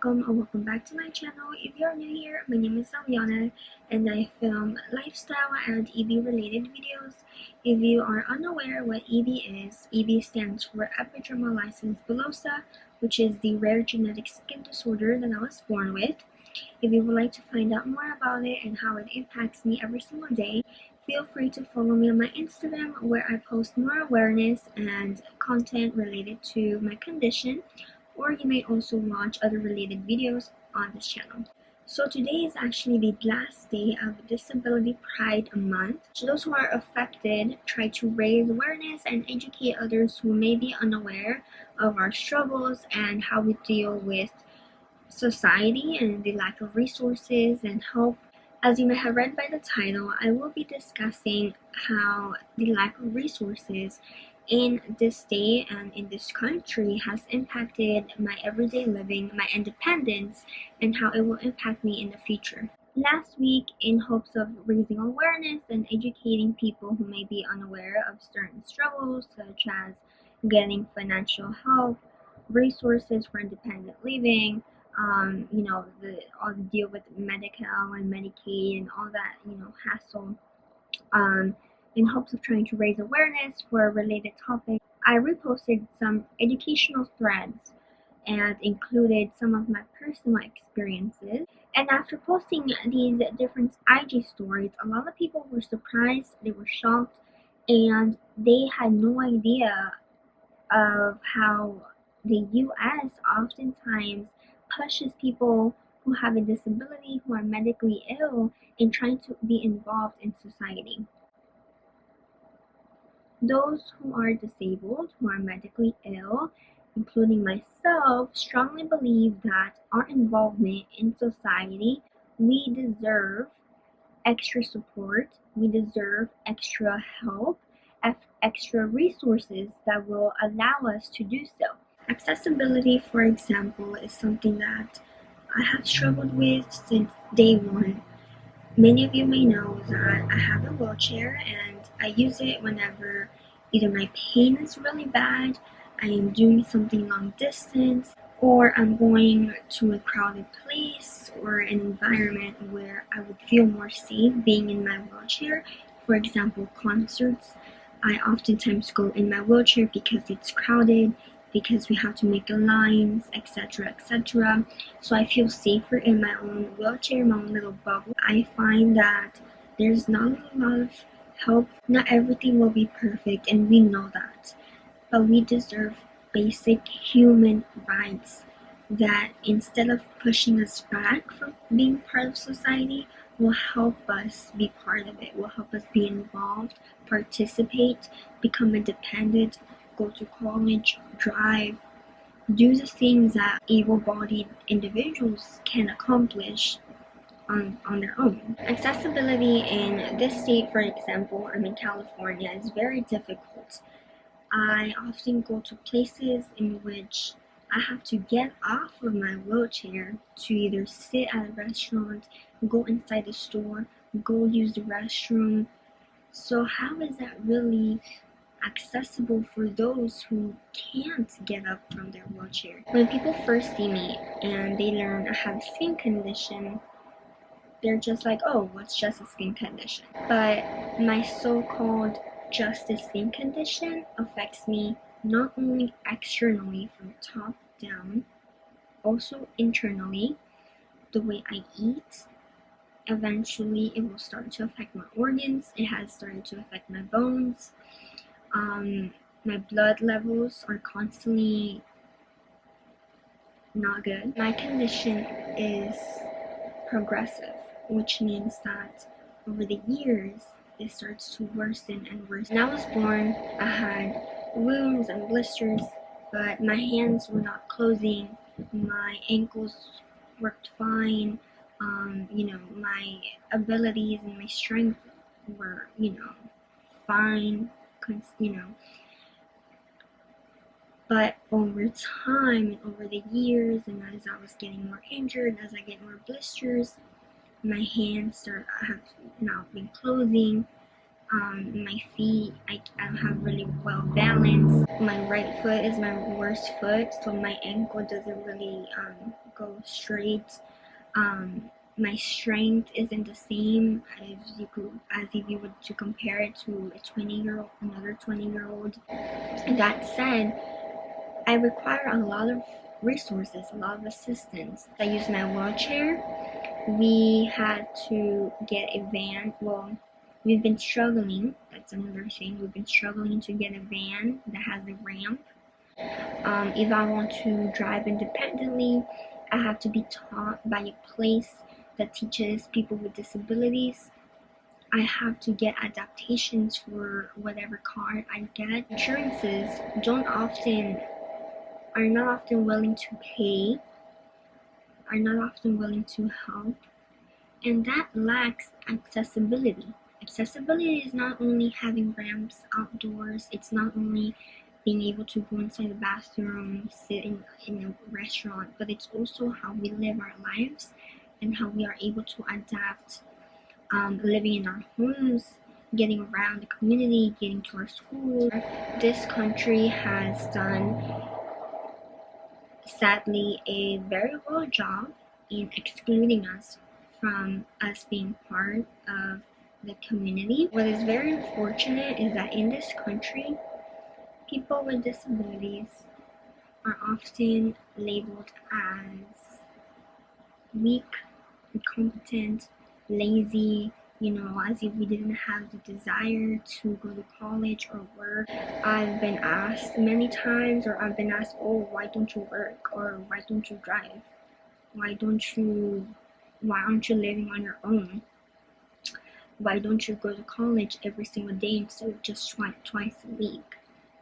welcome back to my channel. If you're new here, my name is Aliana and I film lifestyle and EB related videos. If you are unaware what EB is, EB stands for epidermolysis bullosa, which is the rare genetic skin disorder that I was born with. If you would like to find out more about it and how it impacts me every single day, feel free to follow me on my Instagram, where I post more awareness and content related to my condition, or you may also watch other related videos on this channel. So today is actually the last day of Disability Pride Month. So those who are affected, try to raise awareness and educate others who may be unaware of our struggles and how we deal with society and the lack of resources and help. As you may have read by the title, I will be discussing how the lack of resources in this state and in this country has impacted my everyday living, my independence, and how it will impact me in the future. Last week, in hopes of raising awareness and educating people who may be unaware of certain struggles, such as getting financial help, resources for independent living, all the deal with medical and Medicaid and all that, hassle. In hopes of trying to raise awareness for related topics, I reposted some educational threads and included some of my personal experiences. And after posting these different IG stories, a lot of people were surprised, they were shocked, and they had no idea of how the US oftentimes pushes people who have a disability, who are medically ill, in trying to be involved in society. Those who are disabled, who are medically ill, including myself, strongly believe that our involvement in society, we deserve extra support, we deserve extra help, extra resources that will allow us to do so. Accessibility, for example, is something that I have struggled with since day one. Many of you may know that I have a wheelchair and I use it whenever either my pain is really bad, I am doing something long distance, or I'm going to a crowded place or an environment where I would feel more safe being in my wheelchair. For example, concerts. I oftentimes go in my wheelchair because it's crowded, because we have to make lines, etc., etc. So I feel safer in my own wheelchair, my own little bubble. I find that there's not a lot of help. Not everything will be perfect, and we know that. But we deserve basic human rights that, instead of pushing us back from being part of society, will help us be part of it, will help us be involved, participate, become independent, go to college, drive, do the things that able-bodied individuals can accomplish on their own. Accessibility in this state, for example, I'm in California, is very difficult. I often go to places in which I have to get off of my wheelchair to either sit at a restaurant, go inside the store, go use the restroom. So how is that really accessible for those who can't get up from their wheelchair? When people first see me and they learn I have a skin condition, they're just like, oh, what's just a skin condition? But my so-called just a skin condition affects me not only externally from the top down, also internally, the way I eat. Eventually it will start to affect my organs. It has started to affect my bones. My blood levels are constantly not good. My condition is progressive, which means that over the years it starts to worsen and worsen. When I was born, I had wounds and blisters, but my hands were not closing, my ankles worked fine, my abilities and my strength were, fine, But over time and over the years, and as I was getting more injured, as I get more blisters, my hands have not been closing. My feet, I don't have really well balance. My right foot is my worst foot, so my ankle doesn't really go straight. My strength isn't the same as if you were to compare it to a 20-year-old, another 20-year-old. That said, I require a lot of resources, a lot of assistance. I use my wheelchair. We had to get a van. Well, we've been struggling. That's another thing. We've been struggling to get a van that has a ramp. If I want to drive independently, I have to be taught by a place that teaches people with disabilities. I have to get adaptations for whatever car I get. Insurances are not often willing to pay, are not often willing to help, and that lacks accessibility. Accessibility is not only having ramps outdoors, it's not only being able to go inside the bathroom, sit in a restaurant, but it's also how we live our lives and how we are able to adapt, living in our homes, getting around the community, getting to our school. This country has done, sadly, a very well job in excluding us from us being part of the community. What is very unfortunate is that in this country, people with disabilities are often labeled as weak, incompetent, lazy, as if we didn't have the desire to go to college or work. I've been asked many times, oh, why don't you work? Or why don't you drive? Why aren't you living on your own? Why don't you go to college every single day instead of just twice a week?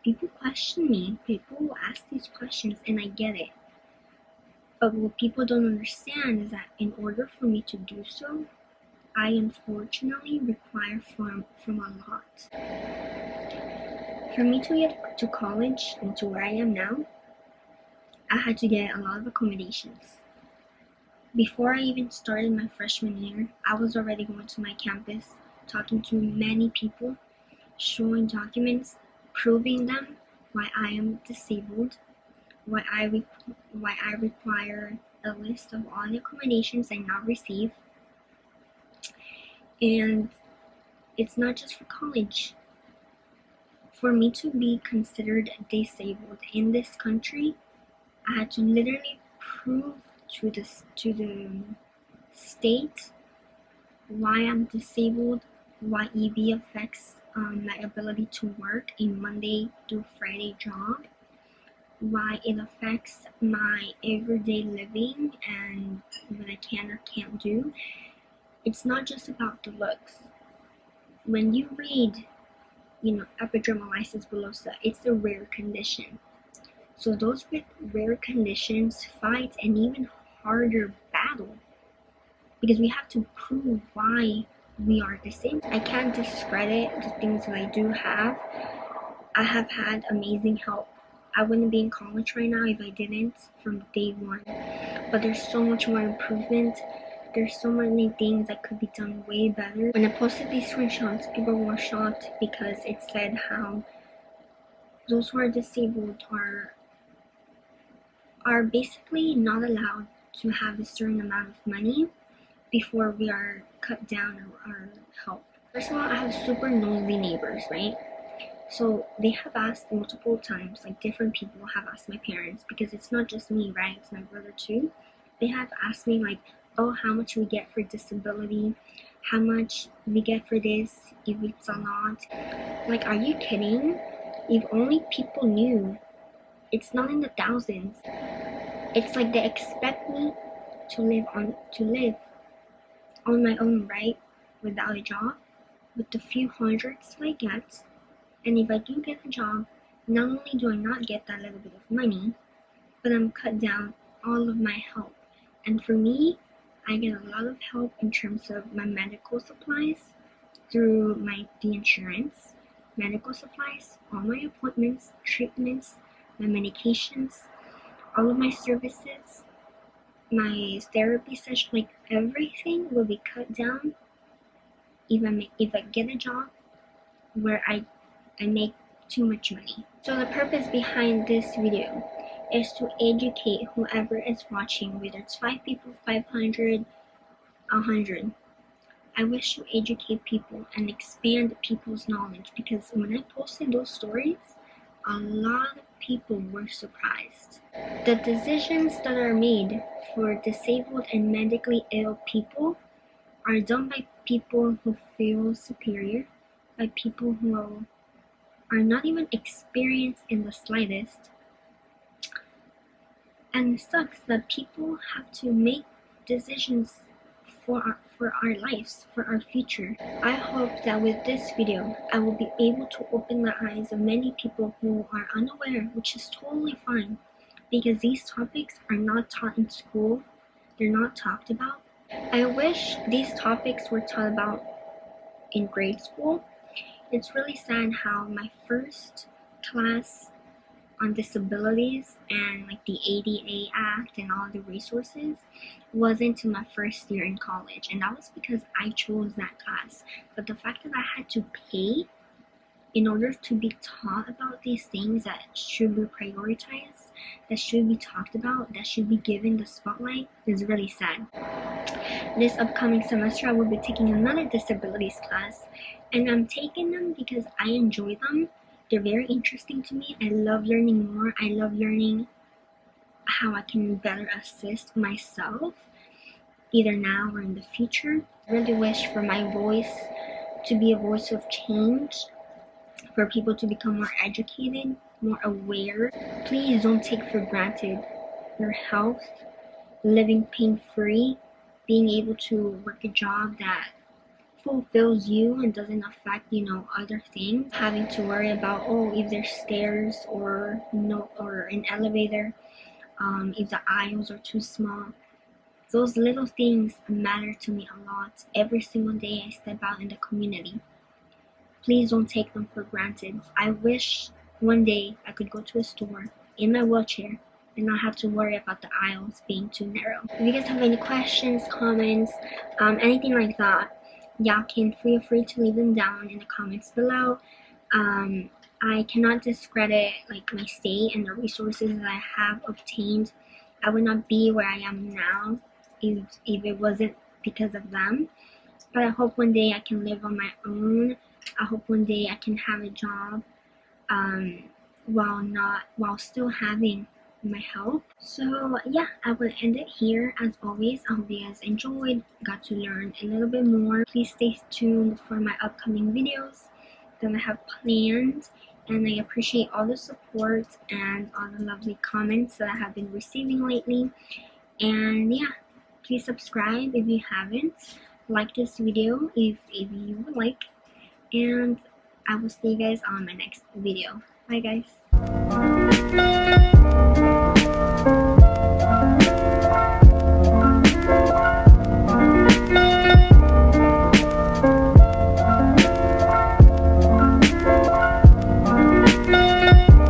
People question me, people ask these questions, and I get it. But what people don't understand is that in order for me to do so, I unfortunately require from a lot. For me to get to college and to where I am now, I had to get a lot of accommodations. Before I even started my freshman year, I was already going to my campus, talking to many people, showing documents, proving them why I am disabled, why I require a list of all the accommodations I now receive. And it's not just for college. For me to be considered disabled in this country, I had to literally prove to the state why I'm disabled, why EB affects my ability to work a Monday through Friday job, why it affects my everyday living and what I can or can't do. It's not just about the looks. When you read, epidermolysis bullosa, it's a rare condition. So those with rare conditions fight an even harder battle because we have to prove why we are disabled. I can't discredit the things that I do have. I have had amazing help. I wouldn't be in college right now if I didn't from day one. But there's so much more improvement. There's so many things that could be done way better. When I posted these screenshots, people were shocked because it said how those who are disabled are basically not allowed to have a certain amount of money before we are cut down or help. First of all, I have super nosy neighbors, right? So they have asked multiple times, like different people have asked my parents, because it's not just me, right? It's my brother too. They have asked me like, oh, how much we get for disability, how much we get for this, if it's a lot. Like, are you kidding? If only people knew. It's not in the thousands. It's like they expect me to live on my own, right? Without a job, with the few hundreds I get. And if I do get a job, not only do I not get that little bit of money, but I'm cut down all of my help. And for me, I get a lot of help in terms of my medical supplies through the insurance, medical supplies, all my appointments, treatments, my medications, all of my services, my therapy session, like everything will be cut down if I get a job where I make too much money. So the purpose behind this video is to educate whoever is watching, whether it's 5 people, 500, 100. I wish to educate people and expand people's knowledge, because when I posted those stories, a lot of people were surprised. The decisions that are made for disabled and medically ill people are done by people who feel superior, by people who are not even experienced in the slightest. And it sucks that people have to make decisions for our lives, for our future. I hope that with this video, I will be able to open the eyes of many people who are unaware, which is totally fine, because these topics are not taught in school, they're not talked about. I wish these topics were taught about in grade school. It's really sad how my first class on disabilities and like the ADA Act and all the resources wasn't in my first year in college, and that was because I chose that class. But the fact that I had to pay in order to be taught about these things that should be prioritized, that should be talked about, that should be given the spotlight, is really sad. This upcoming semester I will be taking another disabilities class, and I'm taking them because I enjoy them. They're very interesting to me. I love learning more. I love learning how I can better assist myself, either now or in the future. I really wish for my voice to be a voice of change, for people to become more educated, more aware. Please don't take for granted your health, living pain-free, being able to work a job that fulfills you and doesn't affect, other things. Having to worry about, if there's stairs or an elevator, if the aisles are too small. Those little things matter to me a lot every single day I step out in the community. Please don't take them for granted. I wish one day I could go to a store in my wheelchair and not have to worry about the aisles being too narrow. If you guys have any questions, comments, anything like that, y'all can feel free to leave them down in the comments below. I cannot discredit my state and the resources that I have obtained. I would not be where I am now if it wasn't because of them. But I hope one day I can live on my own. I hope one day I can have a job while still having my help. So yeah, I will end it here. As always, I hope you guys enjoyed, got to learn a little bit more. Please stay tuned for my upcoming videos that I have planned, and I appreciate all the support and all the lovely comments that I have been receiving lately. And yeah, please subscribe if you haven't, like this video if you would like, and I will see you guys on my next video. Bye guys.